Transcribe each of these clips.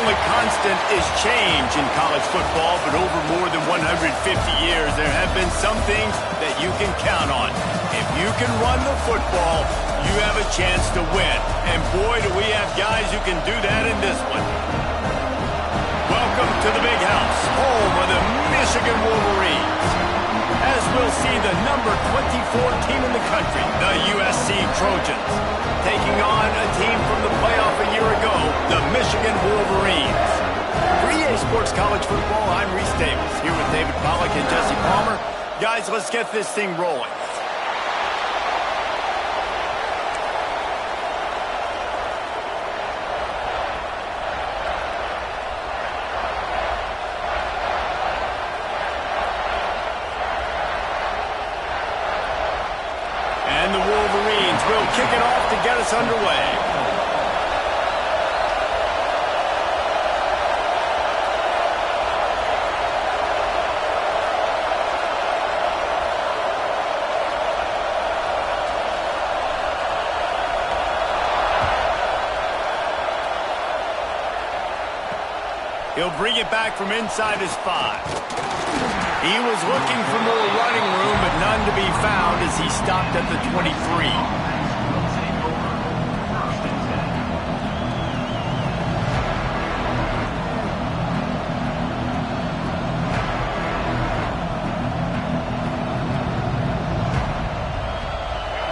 only constant is change in college football, but over more than 150 years, there have been some things that you can count on. If you can run the football, you have a chance to win. And boy, do we have guys who can do that in this one. Welcome to the Big House, home of the Michigan Wolverines. As we'll see the number 24 team in the country, the USC Trojans, taking on a team from the playoff a year ago, the Michigan Wolverines. For EA Sports College Football, I'm Reese Davis, here with David Pollack and Jesse Palmer. Guys, let's get this thing rolling. And the Wolverines will kick it off to get us underway. He'll bring it back from inside his 5. He was looking for more running room, but none to be found as he stopped at the 23.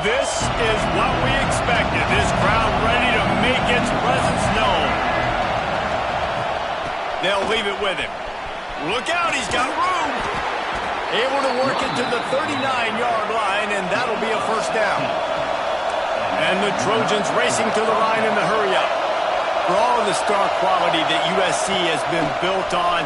This is what we expected. This crowd ready to make its presence known. They'll leave it with him. Look out, he's got room. Able to work it to the 39-yard line, and that'll be a first down. And the Trojans racing to the line in the hurry-up. For all of the star quality that USC has been built on,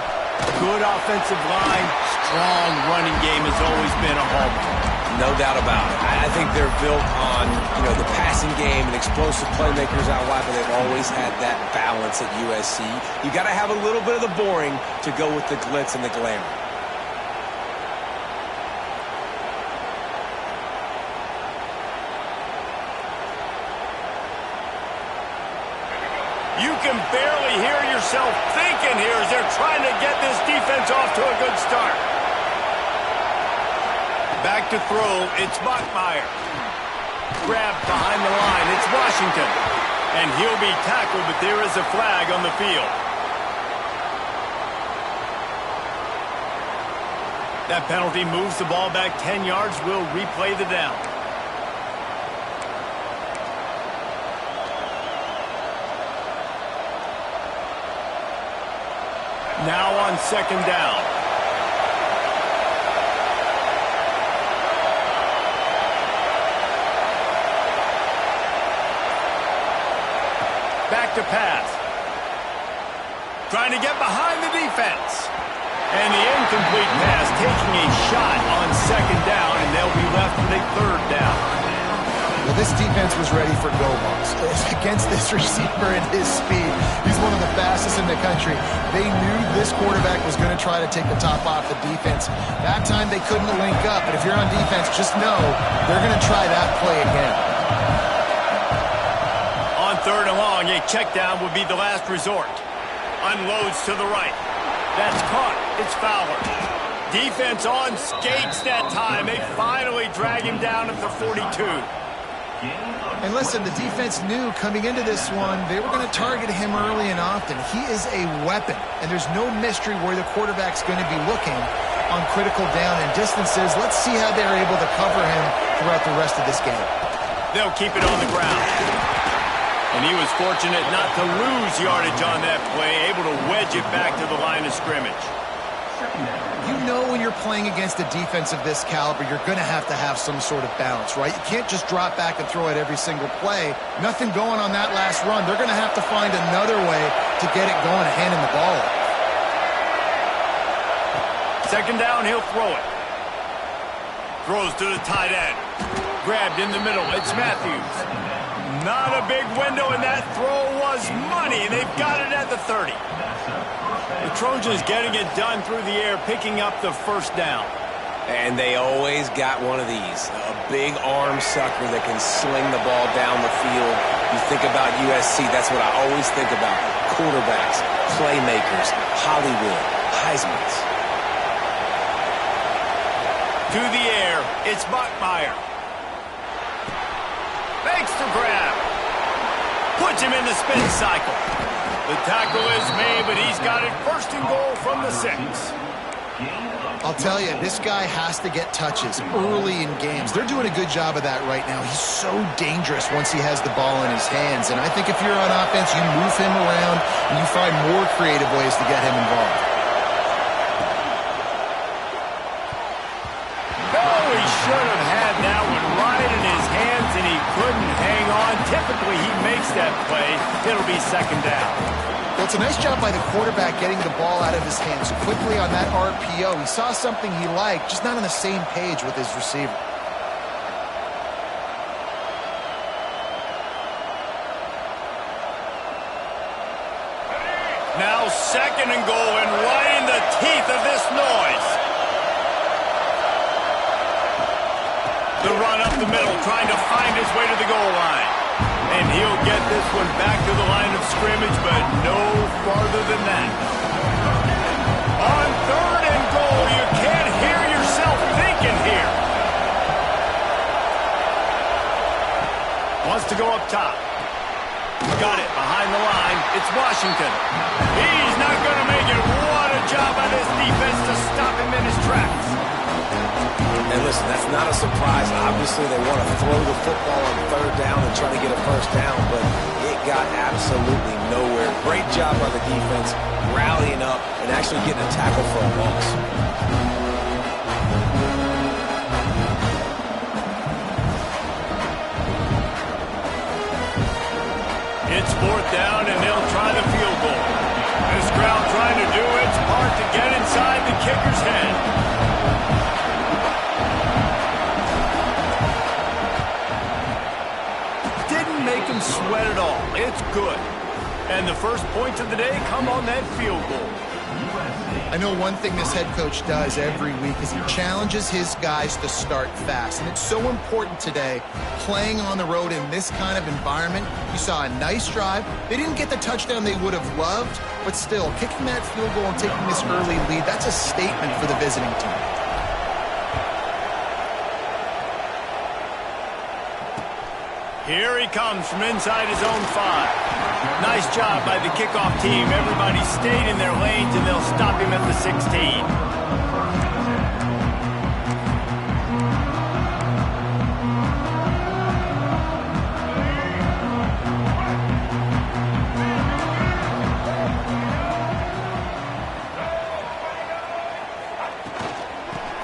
good offensive line, strong running game has always been a hallmark. No doubt about it. I think they're built on, the passing game and explosive playmakers out wide, but they've always had that balance at USC. You got to have a little bit of the boring to go with the glitz and the glamour. You can barely hear yourself thinking here as they're trying to get this defense off to a good start. Back to throw, it's Bachmeier. Grabbed behind the line, it's Washington. And he'll be tackled, but there is a flag on the field. That penalty moves the ball back 10 yards. We'll replay the down. Now on second down. Back to pass. Trying to get behind the defense. And the incomplete pass taking a shot on second down, and they'll be left with a third down. Well, this defense was ready for go-balls. Against this receiver and his speed, he's one of the fastest in the country. They knew this quarterback was going to try to take the top off the defense. That time they couldn't link up, but if you're on defense, just know they're going to try that play again. On third and long, a check down would be the last resort. Unloads to the right. That's caught. It's Fowler. Defense on skates that time. They finally drag him down at the 42. And listen, the defense knew coming into this one, they were going to target him early and often. He is a weapon, and there's no mystery where the quarterback's going to be looking on critical down and distances. Let's see how they're able to cover him throughout the rest of this game. They'll keep it on the ground. And he was fortunate not to lose yardage on that play, able to wedge it back to the line of scrimmage. You know when you're playing against a defense of this caliber, you're going to have some sort of balance, right? You can't just drop back and throw it every single play. Nothing going on that last run. They're going to have to find another way to get it going and handing the ball off. Second down, he'll throw it. Throws to the tight end. Grabbed in the middle. It's Matthews. Not a big window, and that throw was money. They've got it at the 30. The Trojans getting it done through the air, picking up the first down. And they always got one of these, a big arm sucker that can sling the ball down the field. You think about USC, that's what I always think about. Quarterbacks, playmakers, Hollywood, Heismans. To the air, it's Bachmeier. Makes the grab. Puts him in the spin cycle. The tackle is made, but he's got it first and goal from the 6. I'll tell you, this guy has to get touches early in games. They're doing a good job of that right now. He's so dangerous once he has the ball in his hands. And I think if you're on offense, you move him around and you find more creative ways to get him involved. Oh, he should have had that one right in his hands, and he couldn't hang on. Typically, he makes that play. It'll be second down. Well, it's a nice job by the quarterback getting the ball out of his hands quickly on that RPO. He saw something he liked, just not on the same page with his receiver. Now second and goal, and right in the teeth of this noise. The run up the middle, trying to find his way to the goal line. And he'll get this one back to the line of scrimmage, but no farther than that. On third and goal, you can't hear yourself thinking here. Wants to go up top. Got it behind the line. It's Washington. He's not going to make it. What a job by this defense to stop him in his tracks. And listen, that's not a surprise. Obviously, they want to throw the football on third down and try to get a first down, but it got absolutely nowhere. Great job by the defense, rallying up and actually getting a tackle for a loss. It's fourth down, and they'll try the field goal. This crowd trying to do its part to get inside the kicker's head. Make him sweat it all. It's good. And the first points of the day come on that field goal. I know one thing this head coach does every week is he challenges his guys to start fast. And it's so important today, playing on the road in this kind of environment. You saw a nice drive. They didn't get the touchdown they would have loved, but still, kicking that field goal and taking this early lead, that's a statement for the visiting team. Here he comes from inside his own 5. Nice job by the kickoff team. Everybody stayed in their lanes, and they'll stop him at the 16.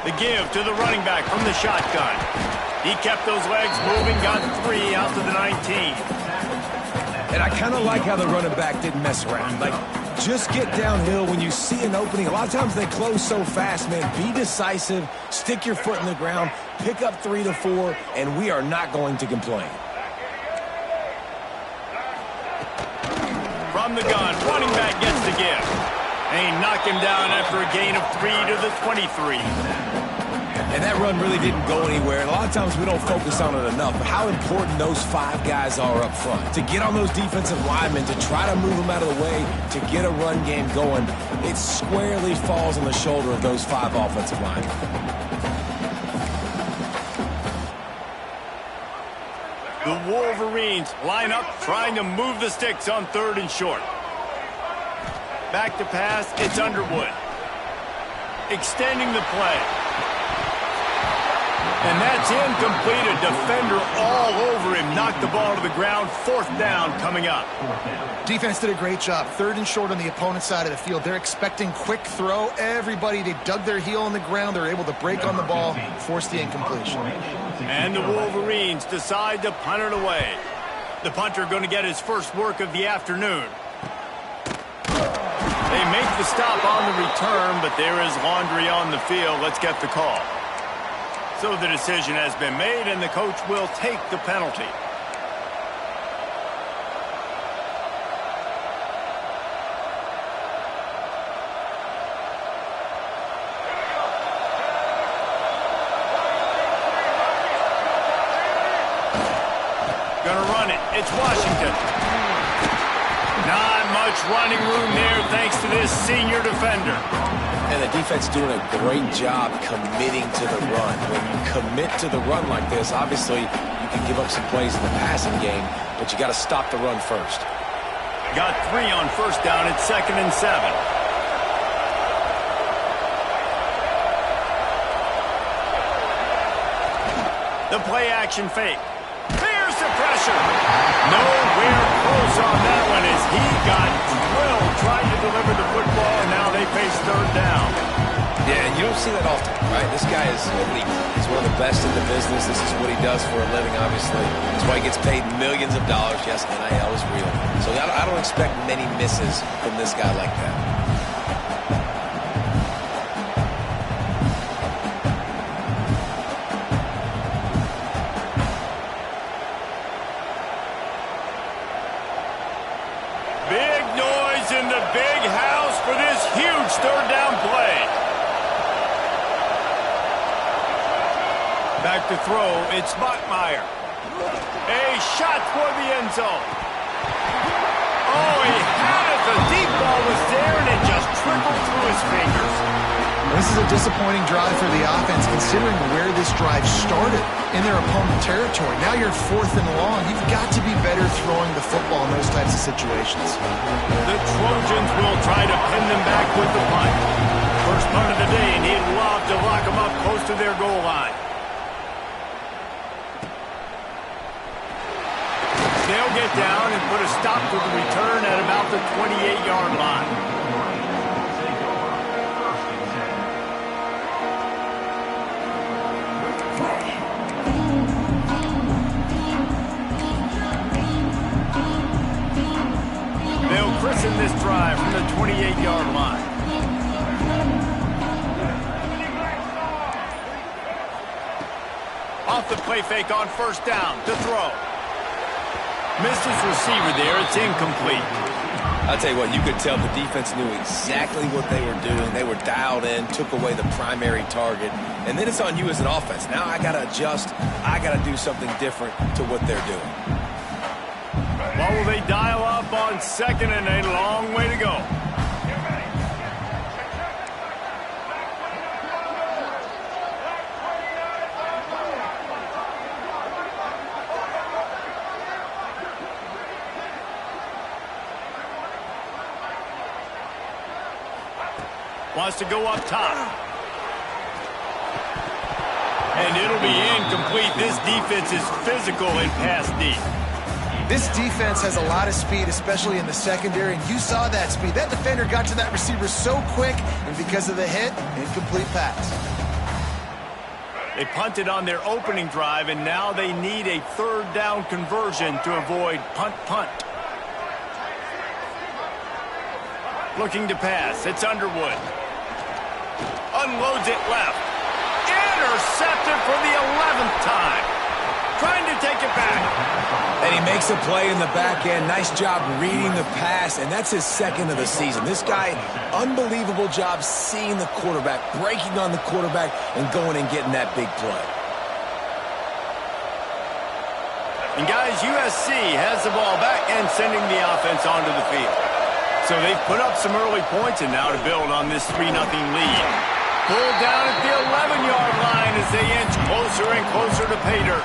The give to the running back from the shotgun. He kept those legs moving, got 3 out to the 19. And I kind of like how the running back didn't mess around. Like, just get downhill when you see an opening. A lot of times they close so fast, man. Be decisive, stick your foot in the ground, pick up 3 to 4, and we are not going to complain. From the gun, running back gets the give. And he knocked him down after a gain of 3 to the 23. And that run really didn't go anywhere. And a lot of times we don't focus on it enough. But how important those 5 guys are up front. To get on those defensive linemen, to try to move them out of the way, to get a run game going, it squarely falls on the shoulder of those 5 offensive linemen. The Wolverines line up trying to move the sticks on third and short. Back to pass, it's Underwood. Extending the play. And that's incomplete. A defender all over him. Knocked the ball to the ground. Fourth down coming up. Defense did a great job. Third and short on the opponent's side of the field. They're expecting quick throw. Everybody, they dug their heel on the ground. They're able to break on the ball, force the incompletion. And the Wolverines decide to punt it away. The punter going to get his first work of the afternoon. They make the stop on the return, but there is laundry on the field. Let's get the call. So the decision has been made, and the coach will take the penalty. Gonna run it. It's Washington. Not much running room there thanks to this senior defender. And the defense doing a great job committing to the run. When you commit to the run like this, obviously you can give up some plays in the passing game, but you got to stop the run first. Got 3 on first down at 2nd and 7. The play action fake. Fears the pressure. Nowhere close on that one as he got drilled trying to deliver the football, and now they face 3rd down. Yeah, and you don't see that often, right? This guy is elite. He's one of the best in the business. This is what he does for a living, obviously. That's why he gets paid millions of dollars. Yes, NIL is real. So I don't expect many misses from this guy like that. Big noise in the big house for this huge 3rd down play. Back to throw, it's Bachmeier. A shot for the end zone. Oh, he had it. The deep ball was there, and it just trickled through his fingers. This is a disappointing drive for the offense, considering where this drive started, in their opponent territory. Now you're 4th and long. You've got to be better throwing the football in those types of situations. The Trojans will try to pin them back with the punt. First punt of the day, and he'd love to lock them up close to their goal line. They'll get down and put a stop to the return at about the 28-yard line. They'll christen this drive from the 28-yard line. Off the play fake on first down to throw. Missed his receiver there. It's incomplete. I'll tell you what, you could tell the defense knew exactly what they were doing. They were dialed in, took away the primary target, and then it's on you as an offense. Now I got to adjust. I got to do something different to what they're doing. What will they dial up on 2nd and a long way to go? Wants to go up top. And it'll be incomplete. This defense is physical in pass deep. This defense has a lot of speed, especially in the secondary, and you saw that speed. That defender got to that receiver so quick, and because of the hit, incomplete pass. They punted on their opening drive, and now they need a 3rd down conversion to avoid punt. Looking to pass. It's Underwood. Unloads it left. Intercepted for the 11th time. Trying to take it back. And he makes a play in the back end. Nice job reading the pass, and that's his 2nd of the season. This guy, unbelievable job seeing the quarterback, breaking on the quarterback, and going and getting that big play. And guys, USC has the ball back and sending the offense onto the field. So they've put up some early points, and now to build on this 3-0 lead. Pulled down at the 11-yard line as they inch closer and closer to pay dirt.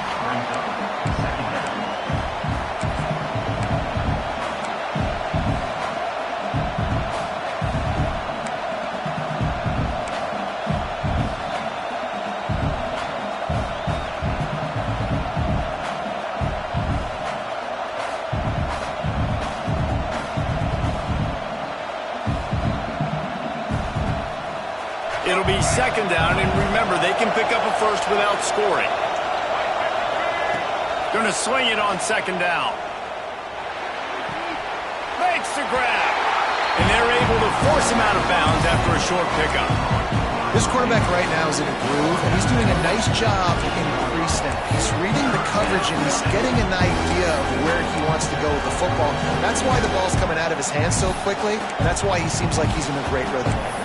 It'll be 2nd down, and remember, they can pick up a first without scoring. Going to swing it on 2nd down. Makes the grab. And they're able to force him out of bounds after a short pickup. This quarterback right now is in a groove, and he's doing a nice job in pre-snap. He's reading the coverage, and he's getting an idea of where he wants to go with the football. That's why the ball's coming out of his hands so quickly, and that's why he seems like he's in a great rhythm right now.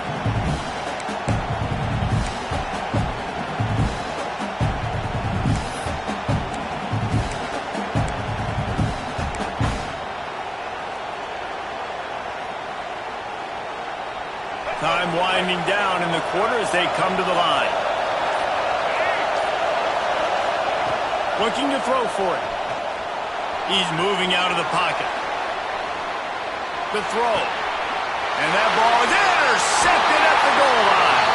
the quarter as they come to the line. Looking to throw for it. He's moving out of the pocket. The throw. And that ball is intercepted at the goal line.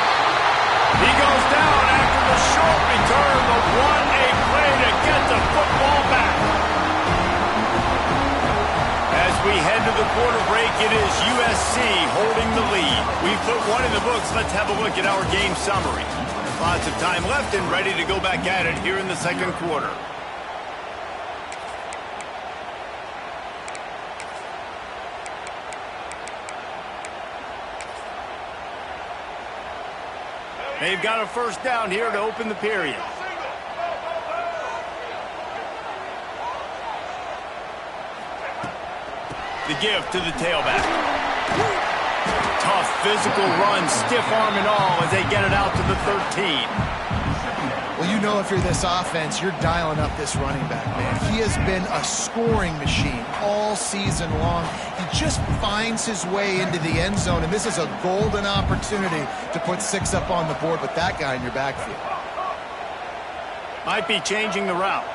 He goes down after the short return, but what a play to get the football back. As we head to the quarter break, it is USC holding the lead. We put one in the books. Let's have a look at our game summary. Lots of time left and ready to go back at it here in the second quarter. They've got a first down here to open the period. The give to the tailback. Tough physical run, stiff arm and all as they get it out to the 13. Well, you know if you're this offense, you're dialing up this running back, man. He has been a scoring machine all season long. He just finds his way into the end zone, and this is a golden opportunity to put 6 up on the board with that guy in your backfield. Might be changing the route.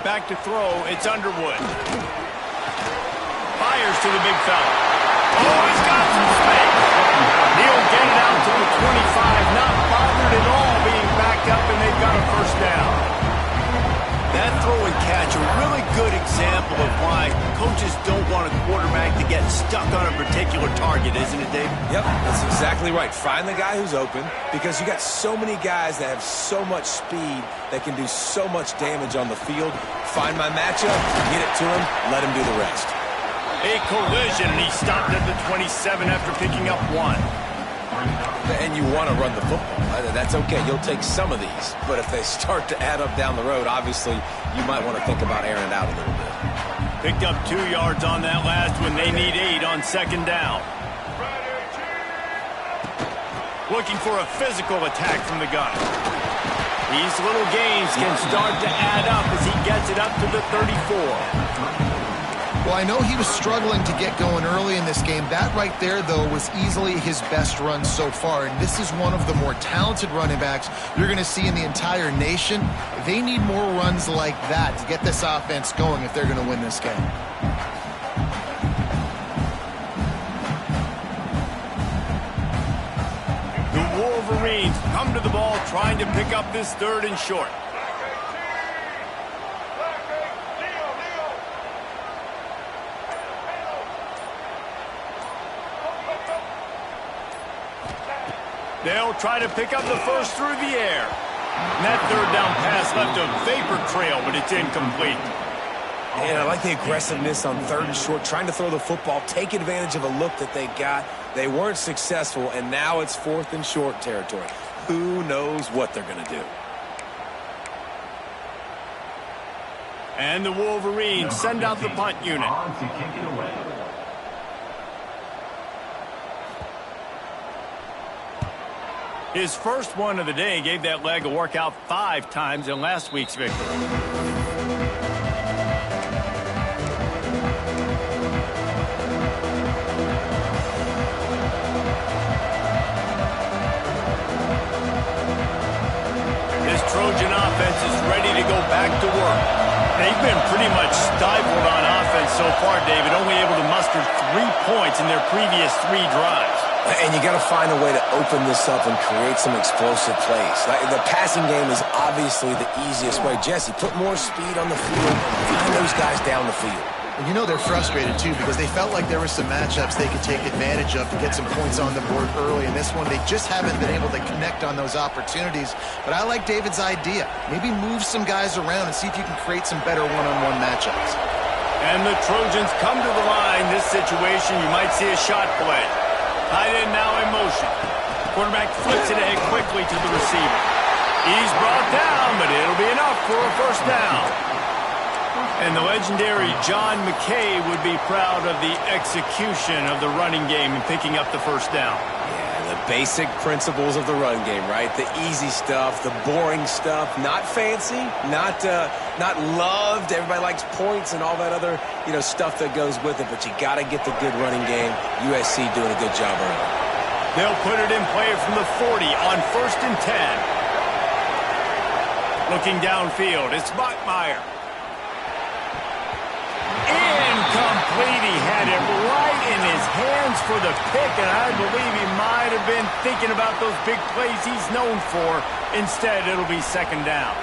Back to throw, it's Underwood. Fires to the big fella. Oh, he's got some space. He'll get it out to the 25, not bothered at all being backed up, and they've got a first down. That throw and catch, a really good example of why coaches don't want a quarterback to get stuck on a particular target, isn't it, David? Yep, that's exactly right. Find the guy who's open, because you got so many guys that have so much speed that can do so much damage on the field. Find my matchup, get it to him, let him do the rest. A collision, and he stopped at the 27 after picking up 1. And you want to run the football. That's okay. You'll take some of these. But if they start to add up down the road, obviously you might want to think about airing it out a little bit. Picked up 2 yards on that last one. They need 8 on second down. Looking for a physical attack from the gun. These little gains can start to add up as he gets it up to the 34. Well, I know he was struggling to get going early in this game. That right there, though, was easily his best run so far. And this is one of the more talented running backs you're going to see in the entire nation. They need more runs like that to get this offense going if they're going to win this game. The Wolverines come to the ball trying to pick up this 3rd and short. They'll try to pick up the first through the air. And that 3rd down pass left a vapor trail, but it's incomplete. And I like the aggressiveness on 3rd and short, trying to throw the football, take advantage of a look that they got. They weren't successful, and now it's 4th and short territory. Who knows what they're going to do? And the Wolverines send out the punt unit. His first one of the day gave that leg a workout 5 times in last week's victory. This Trojan offense is ready to go back to work. They've been pretty much stifled on offense so far, David, only able to muster 3 points in their previous 3 drives. And you got to find a way to open this up and create some explosive plays. The passing game is obviously the easiest way. Jesse, put more speed on the field. Find those guys down the field. And you know they're frustrated, too, because they felt like there were some matchups they could take advantage of to get some points on the board early. In this one, they just haven't been able to connect on those opportunities. But I like David's idea. Maybe move some guys around and see if you can create some better one-on-one matchups. And the Trojans come to the line. This situation, you might see a shot play. Tight end now in motion. Quarterback flips it ahead quickly to the receiver. He's brought down, but it'll be enough for a first down. And the legendary John McKay would be proud of the execution of the running game and picking up the first down. Yeah, The basic principles of the run game, right? The easy stuff, the boring stuff, not fancy, not loved. Everybody likes points and all that other, stuff that goes with it, but you got to get the good running game. USC doing a good job early. They'll put it in play from the 40 on 1st and 10. Looking downfield, it's Bachmeier. Incomplete. He had it right in his hands for the pick, and I believe he might have been thinking about those big plays he's known for. Instead, it'll be 2nd down.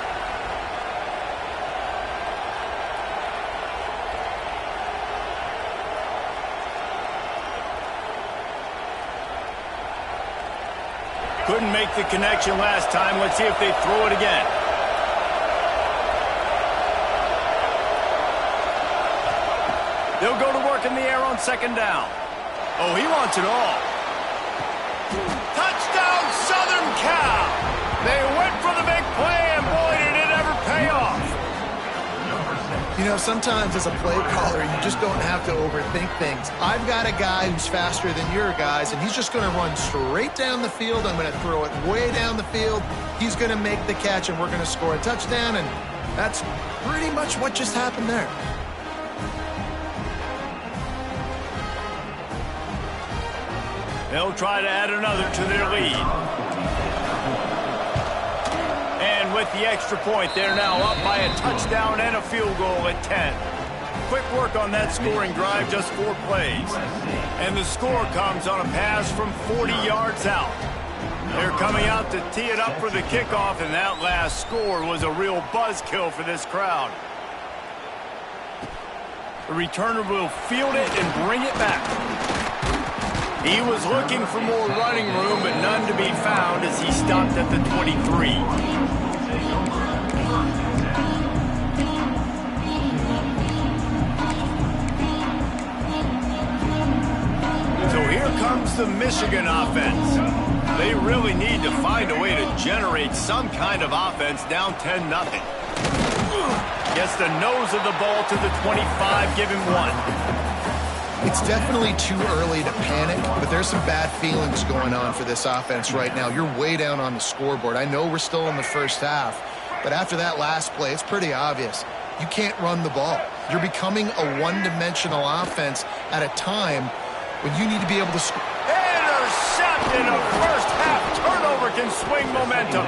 Couldn't make the connection last time. Let's see if they throw it again. They'll go to work in the air on 2nd down. Oh, he wants it all. Touchdown, Southern Cal. They went for the big play, and boy, did it ever pay off. Sometimes as a play caller, you just don't have to overthink things. I've got a guy who's faster than your guys, and he's just going to run straight down the field. I'm going to throw it way down the field. He's going to make the catch, and we're going to score a touchdown, and that's pretty much what just happened there. They'll try to add another to their lead. And with the extra point, they're now up by a touchdown and a field goal at 10. Quick work on that scoring drive, just 4 plays. And the score comes on a pass from 40 yards out. They're coming out to tee it up for the kickoff, and that last score was a real buzzkill for this crowd. The returner will field it and bring it back. He was looking for more running room, but none to be found as he stopped at the 23. So here comes the Michigan offense. They really need to find a way to generate some kind of offense down 10-0. Gets the nose of the ball to the 25, give him 1. It's definitely too early to panic, but there's some bad feelings going on for this offense right now. You're way down on the scoreboard. I know we're still in the first half, but after that last play, it's pretty obvious. You can't run the ball. You're becoming a one-dimensional offense at a time when you need to be able to score. Intercepted! A first-half turnover can swing momentum.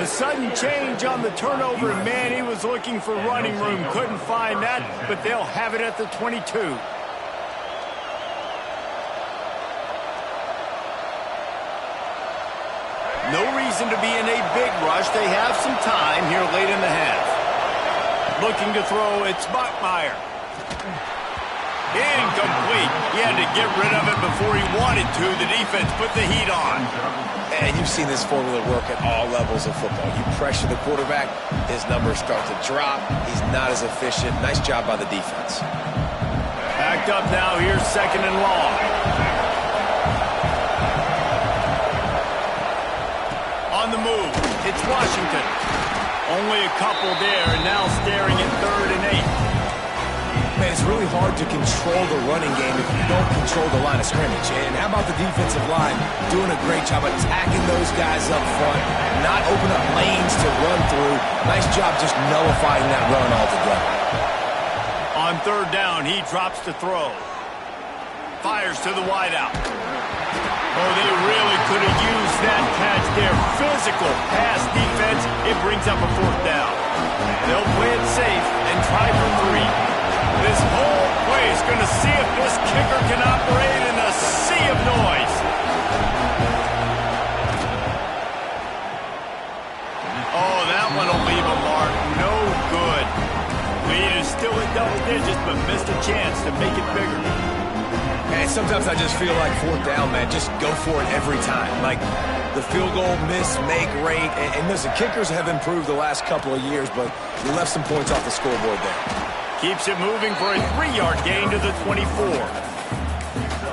The sudden change on the turnover, man, he was looking for running room. Couldn't find that, but they'll have it at the 22. No reason to be in a big rush. They have some time here late in the half. Looking to throw, it's Bachmeier. Incomplete. He had to get rid of it before he wanted to. The defense put the heat on. And you've seen this formula work at all levels of football. You pressure the quarterback, his numbers start to drop. He's not as efficient. Nice job by the defense. Backed up now. Here's 2nd and long. On the move, it's Washington. Only a couple there, and now staring at 3rd and 8. Man, it's really hard to control the running game if you don't control the line of scrimmage. And how about the defensive line doing a great job attacking those guys up front, not open up lanes to run through. Nice job just nullifying that run altogether. On 3rd down, he drops to throw. Fires to the wideout. Oh, they really could have used that catch there. Physical pass defense. It brings up a 4th down. They'll play it safe and try for 3. This whole play is going to see if this kicker can operate in a sea of noise. Oh, that one will leave a mark. No good. Lead is still in double digits, but missed a chance to make it bigger. And sometimes I just feel like 4th down, man. Just go for it every time. Like the field goal miss, make rate. And listen, kickers have improved the last couple of years, but you left some points off the scoreboard there. Keeps it moving for a 3-yard gain to the 24.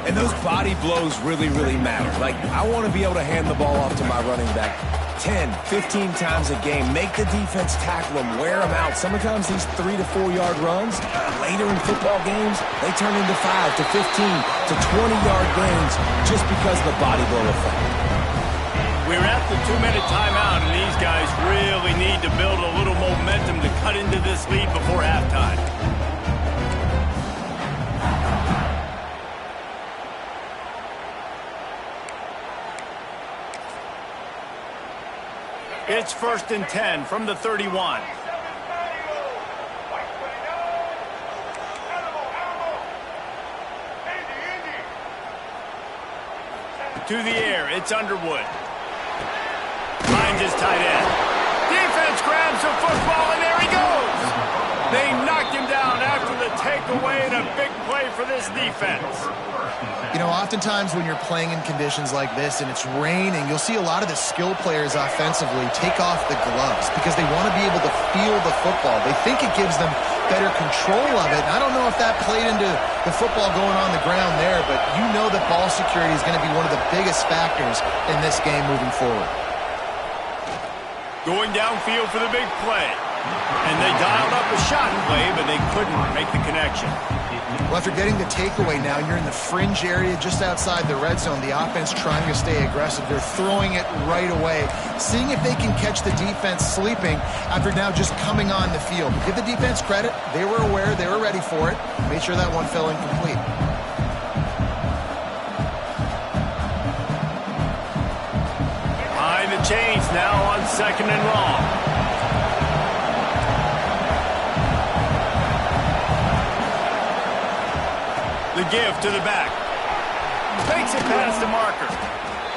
And those body blows really, really matter. Like, I want to be able to hand the ball off to my running back 10, 15 times a game. Make the defense tackle them, wear them out. Sometimes these 3 to 4 yard runs, later in football games, they turn into 5 to 15 to 20-yard gains just because of the body blow effect. We're at the 2-minute timeout, and these guys really need to build a little momentum to cut into this lead before halftime. It's 1st and 10 from the 31. To the air, it's Underwood. Finds his tight end. Defense grabs the football, and there he goes. They knocked him down after the takeaway, and a big play for this defense. You know, oftentimes when you're playing in conditions like this and it's raining, you'll see a lot of the skill players offensively take off the gloves because they want to be able to feel the football. They think it gives them better control of it. And I don't know if that played into the football going on the ground there, but you know that ball security is going to be one of the biggest factors in this game moving forward. Going downfield for the big play. And they dialed up a shot play, but they couldn't make the connection. Well, after getting the takeaway now, you're in the fringe area just outside the red zone. The offense trying to stay aggressive. They're throwing it right away, seeing if they can catch the defense sleeping after now just coming on the field. Give the defense credit. They were aware. They were ready for it. Made sure that one fell incomplete. Behind the chains now on 2nd and long. The give to the back. Takes it past the marker.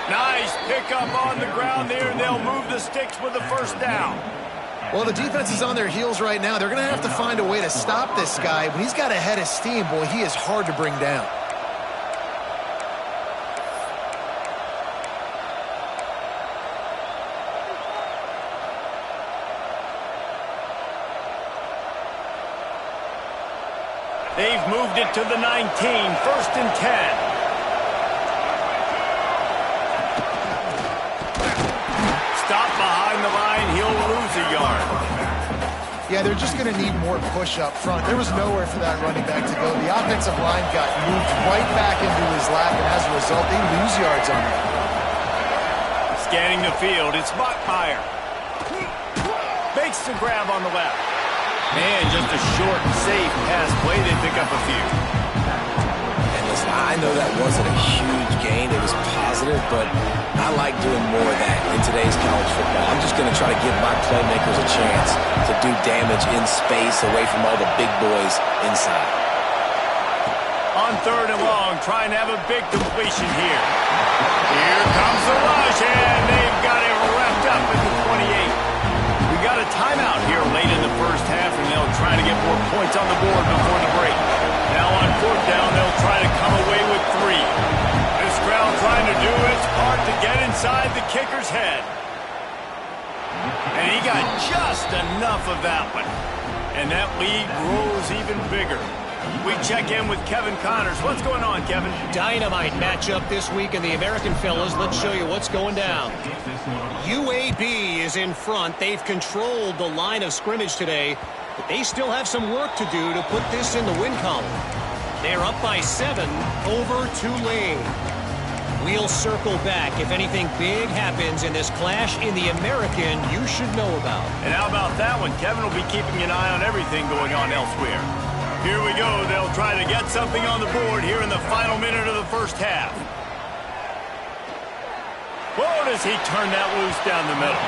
Nice pickup on the ground there, and they'll move the sticks with the 1st down. Well, the defense is on their heels right now. They're going to have to find a way to stop this guy. When he's got a head of steam, boy, he is hard to bring down. They've moved it to the 19, 1st and 10. Stop behind the line, he'll lose a yard. Yeah, they're just going to need more push up front. There was nowhere for that running back to go. The offensive line got moved right back into his lap, and as a result, they lose yards on that. Scanning the field, it's Bachmeier. Makes the grab on the left. Man, just a short, safe pass play. They pick up a few. And listen, I know that wasn't a huge gain. It was positive, but I like doing more of that in today's college football. I'm just going to try to give my playmakers a chance to do damage in space away from all the big boys inside. On 3rd and long, trying to have a big completion here. Here comes the rush, and they've got it wrapped up at the 28. We got a timeout here late in the 1st half, and they'll try to get more points on the board before the break. Now on 4th down, they'll try to come away with 3. This crowd trying to do its part to get inside the kicker's head. And he got just enough of that one. And that lead grows even bigger. We check in with Kevin Connors. What's going on, Kevin? Dynamite matchup this week in the American fellas. Let's show you what's going down. UAB is in front. They've controlled the line of scrimmage today, but they still have some work to do to put this in the win column. They're up by 7 over Tulane. We'll circle back if anything big happens in this clash in the American you should know about. And how about that one? Kevin will be keeping an eye on everything going on elsewhere. Here we go. They'll try to get something on the board here in the final minute of the 1st half. Whoa, does he turn that loose down the middle.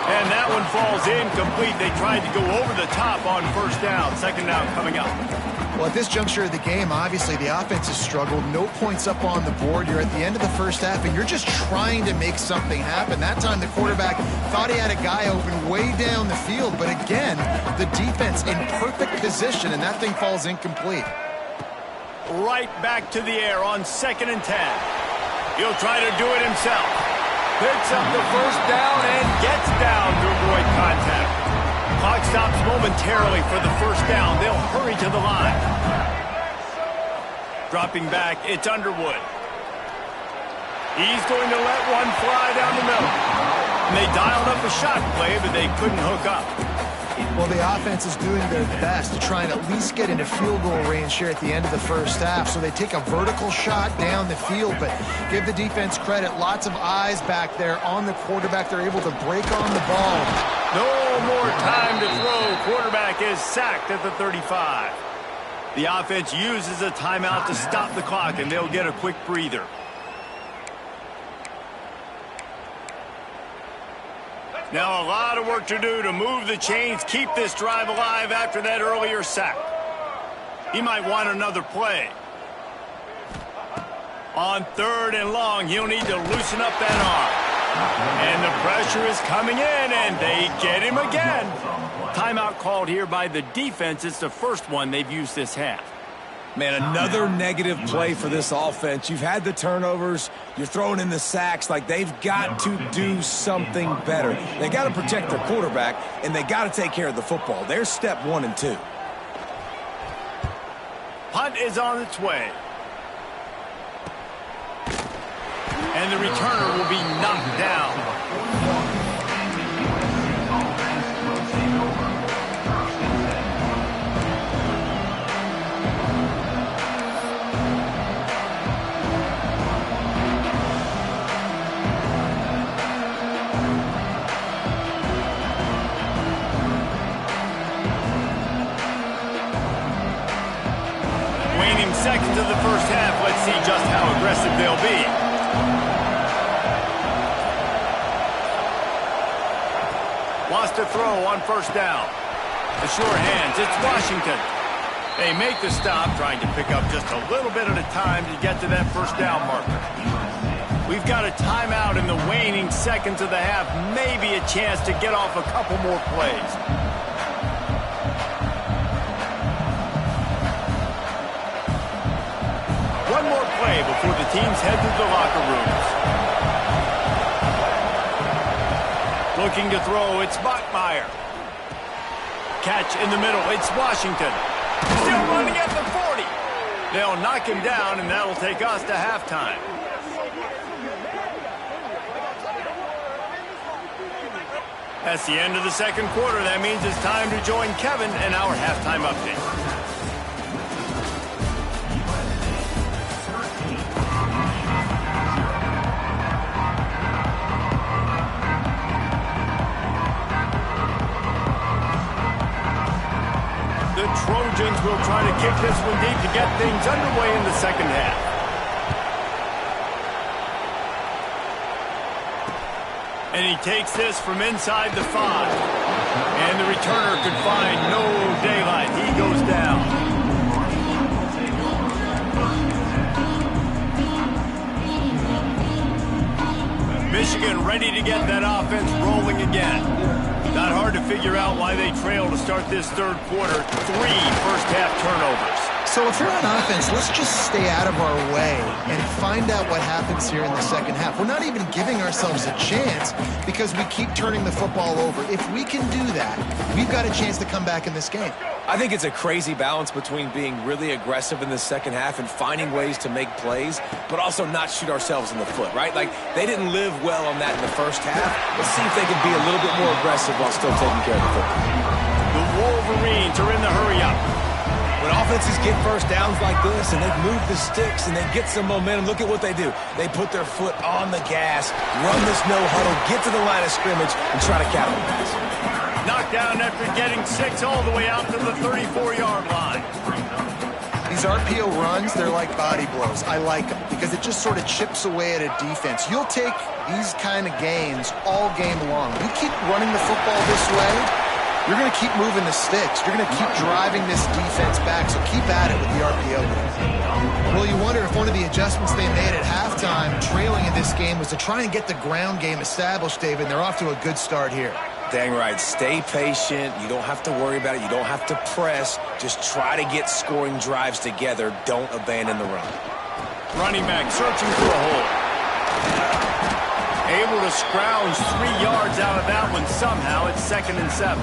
And that one falls incomplete. They tried to go over the top on 1st down. 2nd down coming up. Well, at this juncture of the game, obviously the offense has struggled. No points up on the board. You're at the end of the 1st half, and you're just trying to make something happen. That time the quarterback thought he had a guy open way down the field, but again, the defense in perfect position, and that thing falls incomplete. Right back to the air on 2nd and 10. He'll try to do it himself. Picks up the 1st down and gets down to avoid contact. Clock stops momentarily for the 1st down. They'll hurry to the line. Dropping back, it's Underwood. He's going to let one fly down the middle. And they dialed up a shot play, but they couldn't hook up. Well, the offense is doing their best to try and at least get into field goal range here at the end of the first half. So they take a vertical shot down the field, but give the defense credit. Lots of eyes back there on the quarterback. They're able to break on the ball. No more time to throw. Quarterback is sacked at the 35. The offense uses a timeout to stop the clock, and they'll get a quick breather. Now a lot of work to do to move the chains, keep this drive alive after that earlier sack. He might want another play. On 3rd and long, he'll need to loosen up that arm. And the pressure is coming in, and they get him again. Timeout called here by the defense. It's the first one they've used this half. Man, another negative play for this offense. You've had the turnovers. You're throwing in the sacks. Like, they've got to do something better. They got to protect their quarterback, and they got to take care of the football. There's step 1 and 2. Punt is on its way. And the returner will be knocked down. Seconds of the first half. Let's see just how aggressive they'll be. Lost a throw on 1st down. The sure hands. It's Washington. They make the stop, trying to pick up just a little bit at a time to get to that 1st down marker. We've got a timeout in the waning seconds of the half. Maybe a chance to get off a couple more plays. One more play before the teams head to the locker rooms. Looking to throw, it's Bachmeier. Catch in the middle, it's Washington. Still running at the 40. They'll knock him down, and that'll take us to halftime. That's the end of the second quarter. That means it's time to join Kevin in our halftime update. The Trojans will try to kick this one deep to get things underway in the second half. And he takes this from inside the 5. And the returner could find no daylight. He goes down. Michigan ready to get that offense rolling again. Not hard to figure out why they trail to start this third quarter. 3 first-half turnovers. So if you're on offense, let's just stay out of our way and find out what happens here in the second half. We're not even giving ourselves a chance because we keep turning the football over. If we can do that, we've got a chance to come back in this game. I think it's a crazy balance between being really aggressive in the second half and finding ways to make plays, but also not shoot ourselves in the foot, right? Like, they didn't live well on that in the first half. Let's see if they can be a little bit more aggressive while still taking care of the football. The Wolverines are in the hurry-up. When offenses get first downs like this and they've moved the sticks and they get some momentum, look at what they do. They put their foot on the gas, run this no-huddle, get to the line of scrimmage, and try to capitalize. Knocked down after getting 6 all the way out to the 34-yard line. These RPO runs, they're like body blows. I like them because it just sort of chips away at a defense. You'll take these kind of gains all game long. You keep running the football this way, you're going to keep moving the sticks. You're going to keep driving this defense back, so keep at it with the RPO. Well, you wonder if one of the adjustments they made at halftime, trailing in this game, was to try and get the ground game established, David, and they're off to a good start here. Dang right. Stay patient. You don't have to worry about it. You don't have to press. Just try to get scoring drives together. Don't abandon the run. Running back searching for a hole. Able to scrounge 3 yards out of that one somehow. It's 2nd and 7.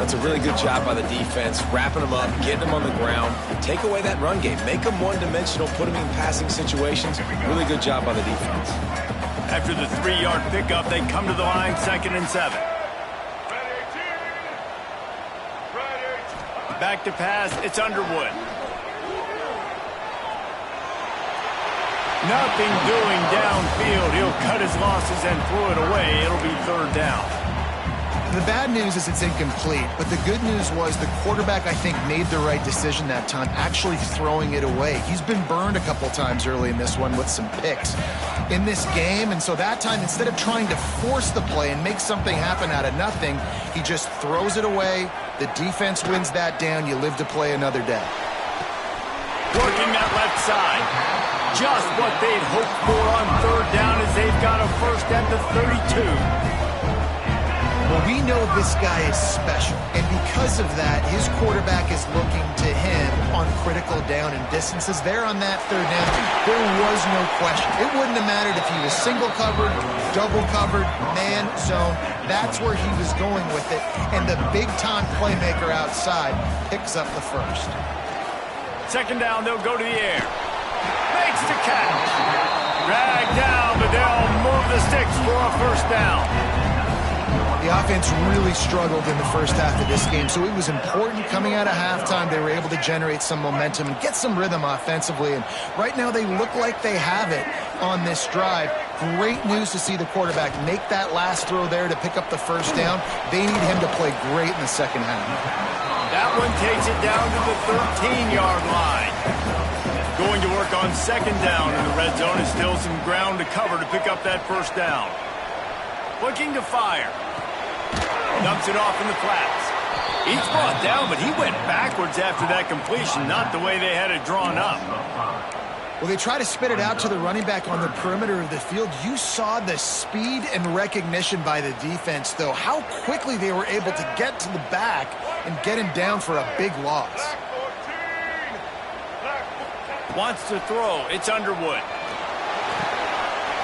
That's a really good job by the defense, wrapping them up, getting them on the ground. Take away that run game. Make them one-dimensional, put them in passing situations. Really good job by the defense. After the 3-yard pickup, they come to the line 2nd and 7. Back to pass, it's Underwood. Nothing doing downfield. He'll cut his losses and throw it away. It'll be 3rd down. The bad news is it's incomplete, but the good news was the quarterback, I think, made the right decision that time, actually throwing it away. He's been burned a couple times early in this one with some picks in this game, and so that time, instead of trying to force the play and make something happen out of nothing, he just throws it away. The defense wins that down. You live to play another day. Working that left side. Just what they'd hoped for on 3rd down as they've got a first at the 32. Well, we know this guy is special, and because of that, his quarterback is looking to him on critical down and distances. There on that 3rd down, there was no question. It wouldn't have mattered if he was single covered, double covered, man zone. That's where he was going with it, and the big-time playmaker outside picks up the first. 2nd down, they'll go to the air. Makes the catch. Dragged down, but they'll move the sticks for a first down. The offense really struggled in the first half of this game, so it was important coming out of halftime. They were able to generate some momentum and get some rhythm offensively, and right now they look like they have it on this drive. Great news to see the quarterback make that last throw there to pick up the first down. They need him to play great in the second half. That one takes it down to the 13-yard line. Going to work on 2nd down in the red zone is still some ground to cover to pick up that first down. Looking to fire. Dumps it off in the flats. He's brought down, but he went backwards after that completion, not the way they had it drawn up. Well, they try to spit it out to the running back on the perimeter of the field. You saw the speed and recognition by the defense, though, how quickly they were able to get to the back and get him down for a big loss. Wants to throw. It's Underwood.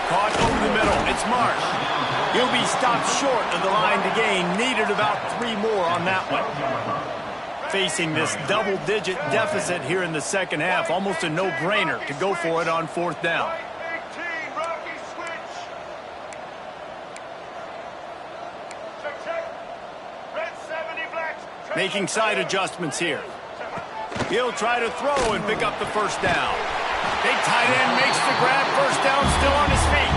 Caught over the middle. It's Marsh. He'll be stopped short of the line to gain. Needed about 3 more on that one. Facing this double-digit deficit here in the second half, almost a no-brainer to go for it on 4th down. Making side adjustments here. He'll try to throw and pick up the first down. Big tight end makes the grab. First down, still on his feet.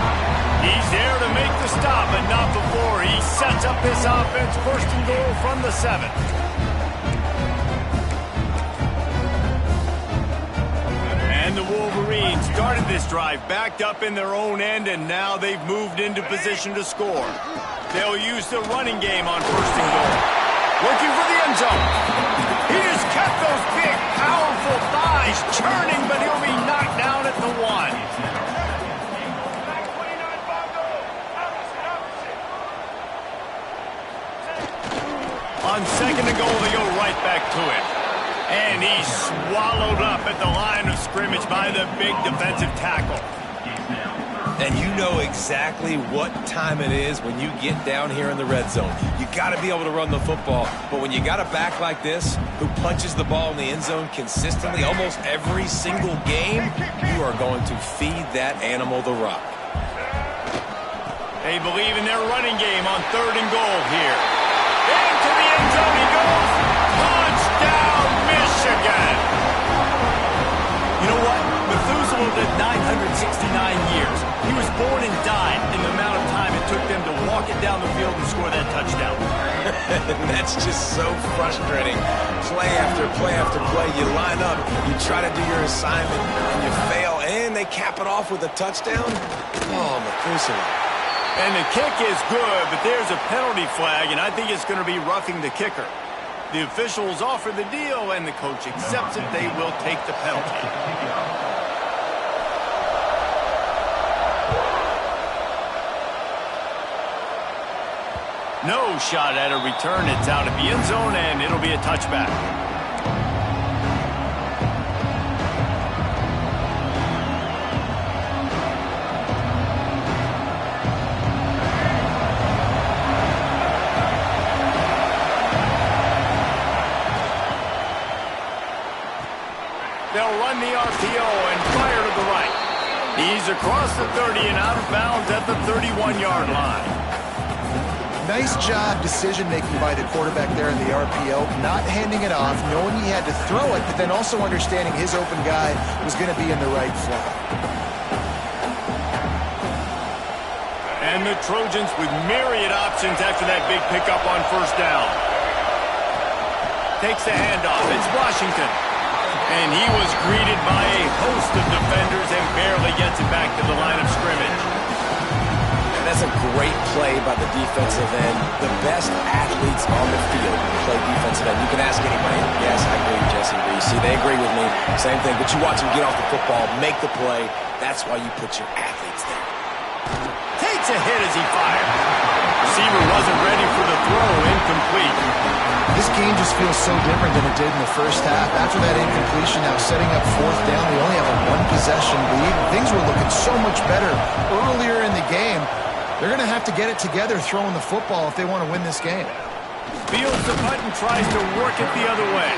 He's there to make the stop, but not before he sets up this offense. 1st and goal from the 7. And the Wolverines started this drive backed up in their own end, and now they've moved into position to score. They'll use the running game on 1st and goal. Looking for the end zone. He just kept those big, powerful thighs churning, but he'll be knocked down at the 1. On 2nd and goal, they go right back to it. And he's swallowed up at the line of scrimmage by the big defensive tackle. And you know exactly what time it is when you get down here in the red zone. You got to be able to run the football. But when you got a back like this who punches the ball in the end zone consistently almost every single game, you are going to feed that animal the rock. They believe in their running game on 3rd and goal here. Into the end zone he goes. Touchdown, Michigan. You know what? Methuselah lived 969 years. He was born and died in the amount of time it took them to walk it down the field and score that touchdown. That's just so frustrating. Play after play after play. You line up, you try to do your assignment, and you fail, and they cap it off with a touchdown? Oh, Methuselah. And the kick is good, but there's a penalty flag, and I think it's going to be roughing the kicker. The officials offer the deal, and the coach accepts it. They will take the penalty. No shot at a return. It's out of the end zone, and it'll be a touchback. They'll run the RPO and fire to the right. He's across the 30 and out of bounds at the 31-yard line. Nice job decision-making by the quarterback there in the RPO, not handing it off, knowing he had to throw it, but then also understanding his open guy was going to be in the right flow. And the Trojans with myriad options after that big pickup on first down. Takes the handoff. It's Washington. And he was greeted by a host of defenders and barely gets it back to the line of scrimmage. That's a great play by the defensive end. The best athletes on the field play defensive end. You can ask anybody. Yes, I agree, Jesse Reese. See, they agree with me. Same thing. But you watch them get off the football, make the play. That's why you put your athletes there. Takes a hit as he fired. Receiver wasn't ready for the throw. Incomplete. This game just feels so different than it did in the first half. After that incompletion, now setting up fourth down, they only have a one-possession lead. Things were looking so much better earlier in the game. They're going to have to get it together throwing the football if they want to win this game. Fields the punt and tries to work it the other way.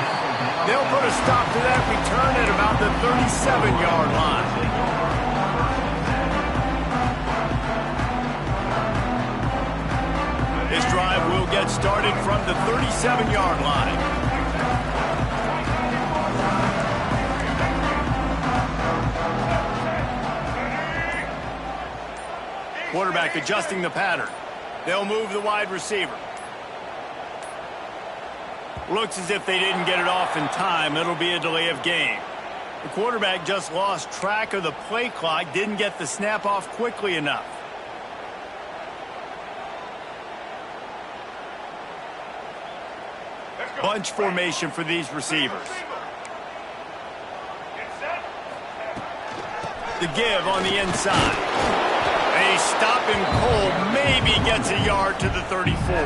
They'll put a stop to that return at about the 37-yard line. This drive will get started from the 37-yard line. Quarterback adjusting the pattern. They'll move the wide receiver. Looks as if they didn't get it off in time. It'll be a delay of game. The quarterback just lost track of the play clock, didn't get the snap off quickly enough. Bunch formation for these receivers. The give on the inside. They stop him cold, maybe gets a yard to the 34.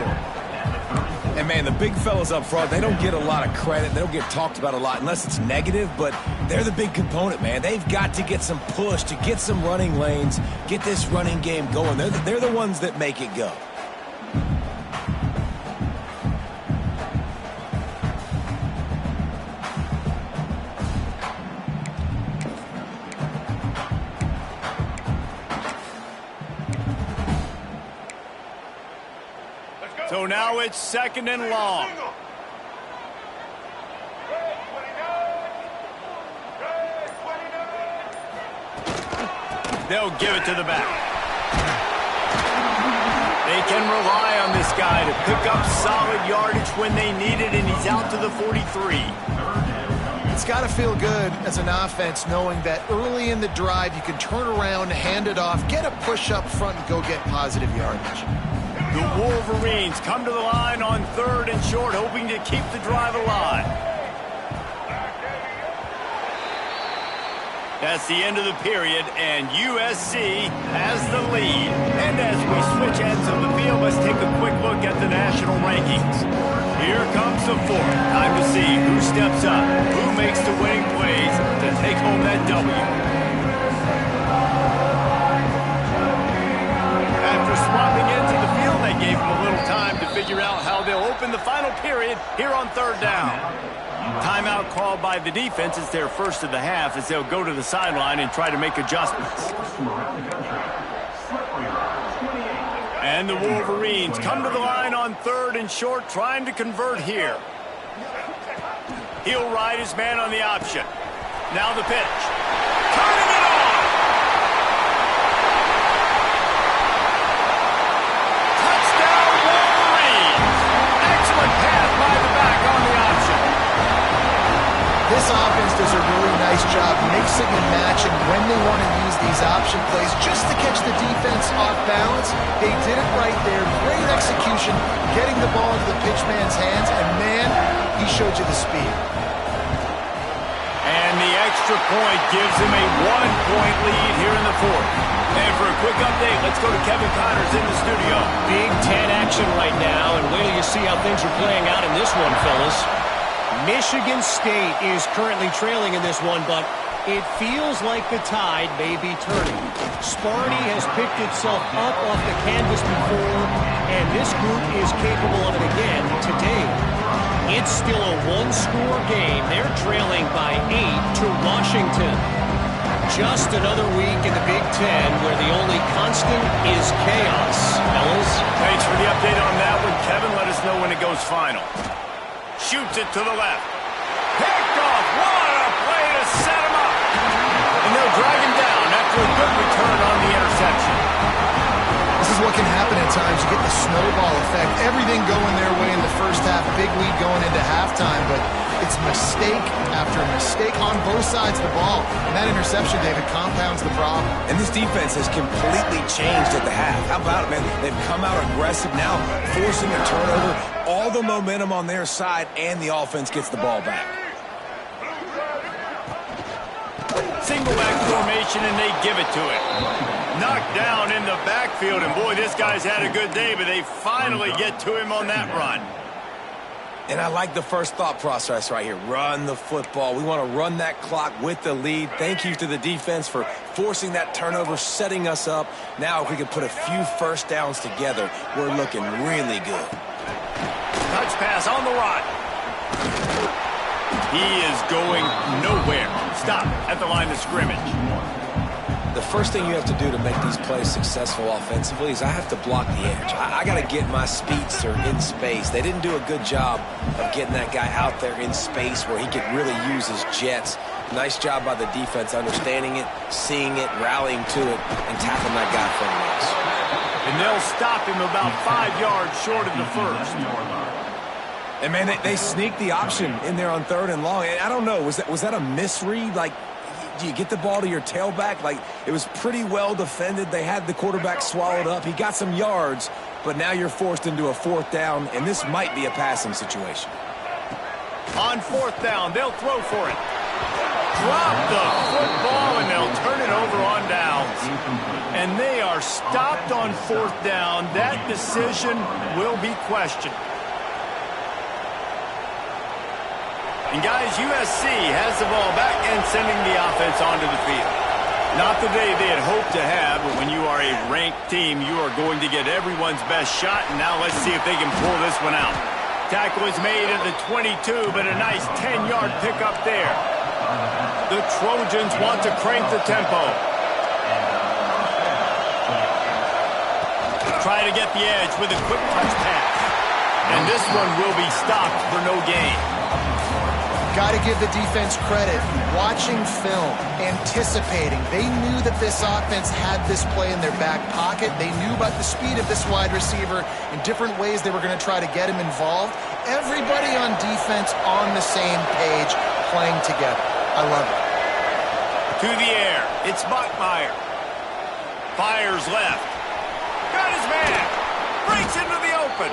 And, man, the big fellas up front, they don't get a lot of credit. They don't get talked about a lot unless it's negative, but they're the big component, man. They've got to get some push, to get some running lanes, get this running game going. They're the ones that make it go. So now it's second and long. They'll give it to the back. They can rely on this guy to pick up solid yardage when they need it, and he's out to the 43. It's got to feel good as an offense knowing that early in the drive you can turn around, hand it off, get a push up front, and go get positive yardage. The Wolverines come to the line on third and short, hoping to keep the drive alive. That's the end of the period, and USC has the lead. And as we switch ends of the field, let's take a quick look at the national rankings. Here comes the fourth. Time to see who steps up, who makes the winning plays to take home that W. After swapping into the field, they gave them a little time to figure out how they'll open the final period here on third down. Timeout called by the defense. It's their first of the half as they'll go to the sideline and try to make adjustments. And the Wolverines come to the line on third and short, trying to convert here. He'll ride his man on the option. Now the pitch. Turning it on! Touchdown Wolverines! Excellent pass by the back on the option. This offense does a really nice job mixing and matching when they want to use these option plays just to catch the defense off balance. They did it right there. Great execution, getting the ball into the pitchman's hands, and man, he showed you the speed. And the extra point gives him a 1-point lead here in the fourth. And for a quick update, let's go to Kevin Connors in the studio. Big Ten action right now, and wait till you see how things are playing out in this one, fellas. Michigan State is currently trailing in this one, but it feels like the tide may be turning. Sparty has picked itself up off the canvas before, and this group is capable of it again today. It's still a one-score game. They're trailing by 8 to Washington. just another week in the Big Ten where the only constant is chaos. Fellas? Thanks for the update on that one, Kevin. Let us know when it goes final. Shoots it to the left. Picked off. What a play to set him up. And they'll drag him down after a good return on the interception. This is what can happen at times. You get the snowball effect. Everything going their way in the first half. Big lead going into halftime, but it's mistake after mistake on both sides of the ball. And that interception, David, compounds the problem. And this defense has completely changed at the half. How about it, man? They've come out aggressive now, forcing a turnover. All the momentum on their side, and the offense gets the ball back. Single back formation, and they give it to him. Knocked down in the backfield, and boy, this guy's had a good day, but they finally get to him on that run. And I like the first thought process right here. Run the football. We want to run that clock with the lead. Thank you to the defense for forcing that turnover, setting us up. Now if we can put a few first downs together, we're looking really good. Touch pass on the run. He is going nowhere. Stop at the line of scrimmage. The first thing you have to do to make these plays successful offensively is I have to block the edge. I got to get my speedster in space. They didn't do a good job of getting that guy out there in space where he could really use his jets. Nice job by the defense understanding it, seeing it, rallying to it, and tackling that guy for the miss. And they'll stop him about 5 yards short of the first. And, man, they sneaked the option in there on 3rd and long. And I don't know, was that a misread? Like, do you get the ball to your tailback? Like, it was pretty well defended. They had the quarterback swallowed up. He got some yards, but now you're forced into a 4th down, and this might be a passing situation. On 4th down, they'll throw for it. Drop the football, and they'll turn it over on downs. And they are stopped on 4th down. That decision will be questioned. And guys, USC has the ball back and sending the offense onto the field. Not the day they had hoped to have, but when you are a ranked team, you are going to get everyone's best shot. And now let's see if they can pull this one out. Tackle is made at the 22, but a nice 10-yard pickup there. The Trojans want to crank the tempo. Try to get the edge with a quick touch pass. And this one will be stopped for no gain. Got to give the defense credit. Watching film, anticipating. They knew that this offense had this play in their back pocket. They knew about the speed of this wide receiver and different ways they were going to try to get him involved. Everybody on defense on the same page, playing together. I love it. To the air. It's Bachmeier. Fires left. Got his man. Breaks into the open.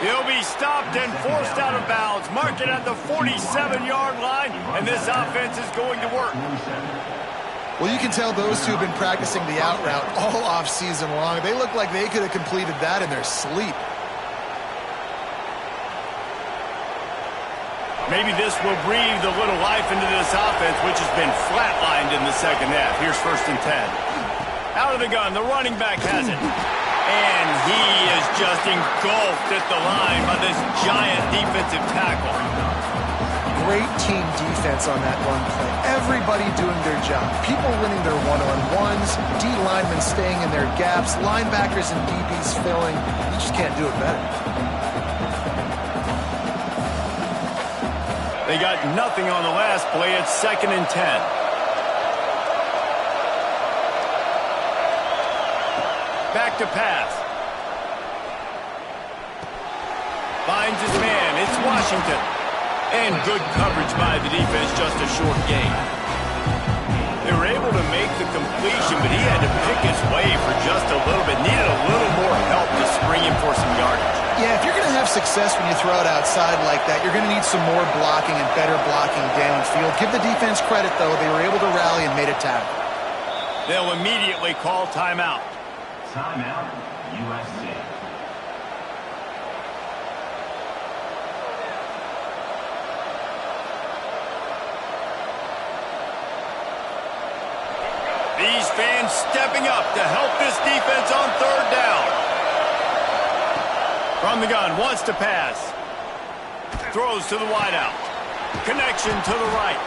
He'll be stopped and forced out of bounds. Mark it at the 47-yard line, and this offense is going to work. Well, you can tell those two have been practicing the out route all off-season long. They look like they could have completed that in their sleep. Maybe this will breathe a little life into this offense, which has been flatlined in the second half. Here's 1st and 10. Out of the gun, the running back has it. And he is just engulfed at the line by this giant defensive tackle. Great team defense on that run play. Everybody doing their job. People winning their one-on-ones, D linemen staying in their gaps, linebackers and DBs filling. You just can't do it better. They got nothing on the last play. It's 2nd and 10. Back to pass. Finds his man. It's Washington. And good coverage by the defense, just a short gain. They were able to make the completion, but he had to pick his way for just a little bit. Needed a little more help to spring him for some yardage. Yeah, if you're going to have success when you throw it outside like that, you're going to need some more blocking and better blocking downfield. Give the defense credit, though. They were able to rally and made a tackle. They'll immediately call timeout. Timeout, USC. These fans stepping up to help this defense on 3rd down. From the gun, wants to pass. Throws to the wideout. Connection to the right.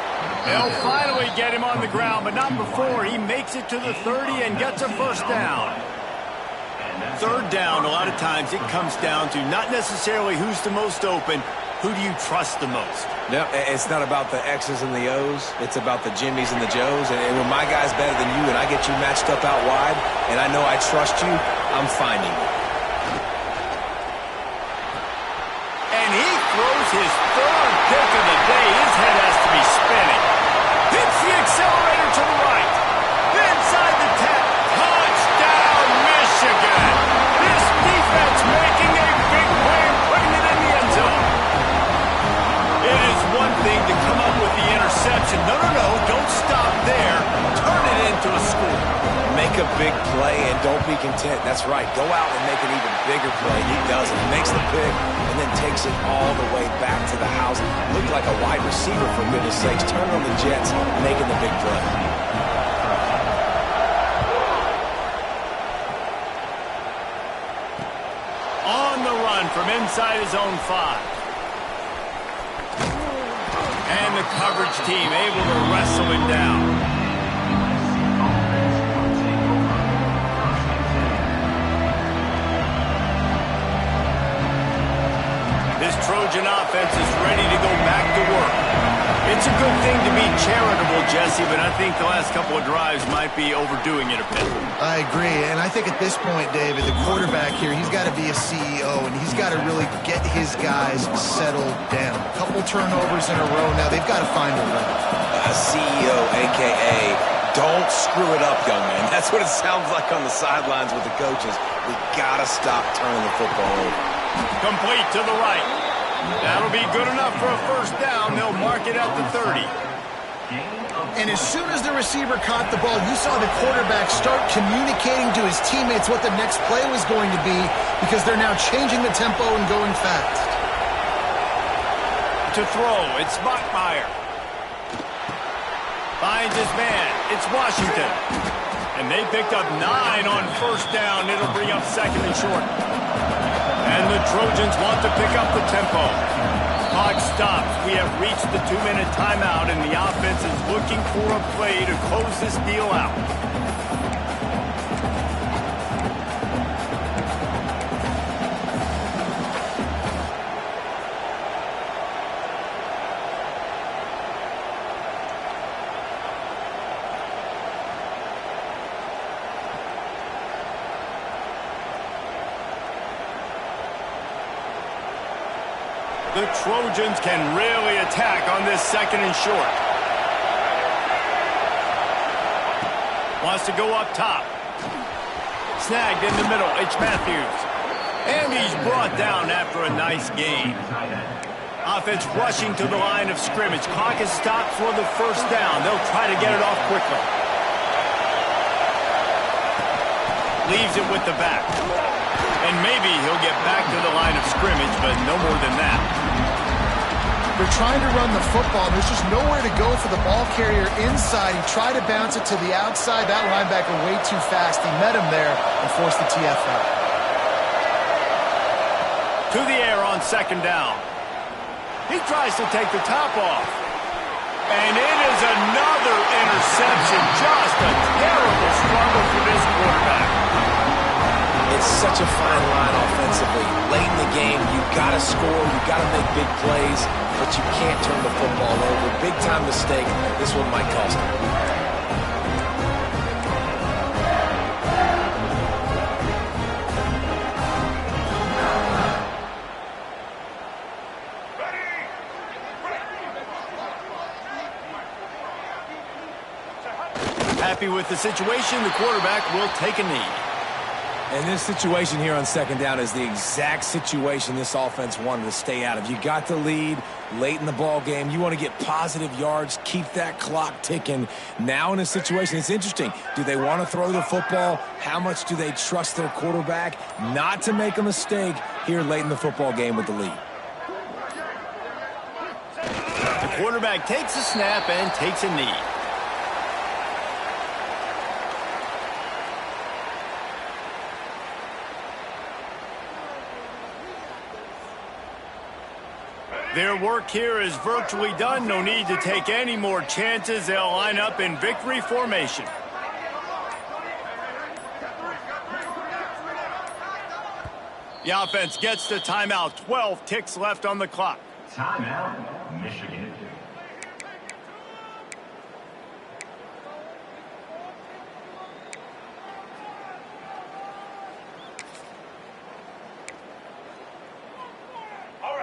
They'll finally get him on the ground, but not before he makes it to the 30 and gets a first down. Third down, a lot of times it comes down to not necessarily who's the most open, who do you trust the most? No, it's not about the X's and the O's. It's about the Jimmys and the Joes. And when my guy's better than you and I get you matched up out wide and I know I trust you, I'm finding you. And he throws his third pick of the day. His head has to be spinning. Hits the accelerator to the right. Inside the 10. Touchdown, Michigan. This defense making a big play and putting it in the end zone. It is one thing to come up with the interception. No, don't stop there. Turn it into a score. Make a big play and don't be content. That's right. Go out and make an even bigger play. He does it. He makes the pick and then takes it all the way back to the house. Looked like a wide receiver, for goodness sakes. Turn on the Jets, making the big play. On the run from inside his own 5. And the coverage team able to wrestle him down. This Trojan offense is ready to go back to work. It's a good thing to be charitable, Jesse, but I think the last couple of drives might be overdoing it a bit. I agree, and I think at this point, David, the quarterback here, he's got to be a CEO, and he's got to really get his guys settled down. A couple turnovers in a row now. They've got to find a rhythm. A CEO, a.k.a. don't screw it up, young man. That's what it sounds like on the sidelines with the coaches. We got to stop turning the football over. Complete to the right. That'll be good enough for a first down. They'll mark it at the 30. And as soon as the receiver caught the ball, you saw the quarterback start communicating to his teammates what the next play was going to be because they're now changing the tempo and going fast. To throw, it's Bachmeier. Finds his man. It's Washington. And they picked up 9 on first down. It'll bring up second and short. And the Trojans want to pick up the tempo. Clock stops. We have reached the 2-minute timeout, and the offense is looking for a play to close this deal out. The Trojans can really attack on this second and short. Wants to go up top. Snagged in the middle. It's Matthews. And he's brought down after a nice gain. Offense rushing to the line of scrimmage. Clock is stopped for the first down. They'll try to get it off quickly. Leaves it with the back. And maybe he'll get back to the line of scrimmage, but no more than that. They're trying to run the football. There's just nowhere to go for the ball carrier inside. He tried to bounce it to the outside. That linebacker way too fast. He met him there and forced the TFL. To the air on second down. He tries to take the top off. And it is another interception. Just a terrible struggle for this quarterback. It's such a fine line offensively. Late in the game, you've got to score, you've got to make big plays, but you can't turn the football over. Big-time mistake. This one might cost him. Happy with the situation, the quarterback will take a knee. And this situation here on second down is the exact situation this offense wanted to stay out of. You got the lead late in the ball game. You want to get positive yards, keep that clock ticking. Now in a situation, it's interesting. Do they want to throw the football? How much do they trust their quarterback not to make a mistake here late in the football game with the lead? The quarterback takes a snap and takes a knee. Their work here is virtually done. No need to take any more chances. They'll line up in victory formation. The offense gets the timeout. 12 ticks left on the clock. Timeout, Michigan.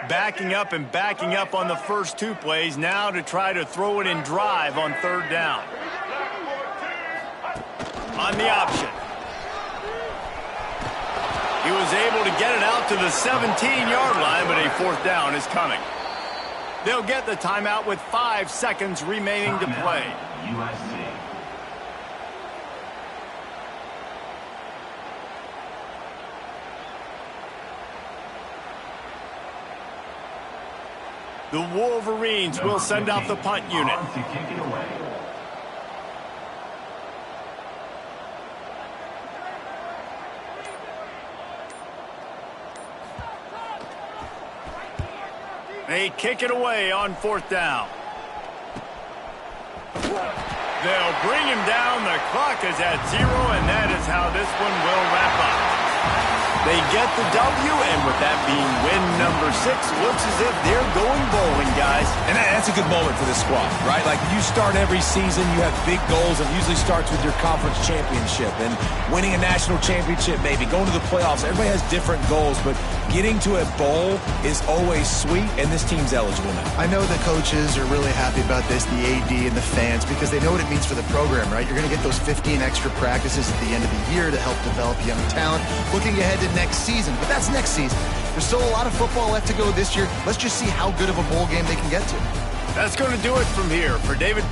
Backing up and backing up on the first two plays. Now to try to throw it in drive on third down. On the option. He was able to get it out to the 17-yard line, but a fourth down is coming. They'll get the timeout with 5 seconds remaining to play. USC. The Wolverines will send out the punt unit. On to kick it away. They kick it away on fourth down. They'll bring him down. The clock is at 0, and that is how this one will wrap up. They get the W, and with that being win number 6, looks as if they're going bowling, guys. And that's a good moment for this squad, right? Like, you start every season, you have big goals, and usually starts with your conference championship and winning a national championship, maybe going to the playoffs. Everybody has different goals, but getting to a bowl is always sweet, and this team's eligible now. I know the coaches are really happy about this, the AD and the fans, because they know what it means for the program, right? You're going to get those 15 extra practices at the end of the year to help develop young talent. Looking ahead to next season, but that's next season. There's still a lot of football left to go this year. Let's just see how good of a bowl game they can get to. That's going to do it from here. For David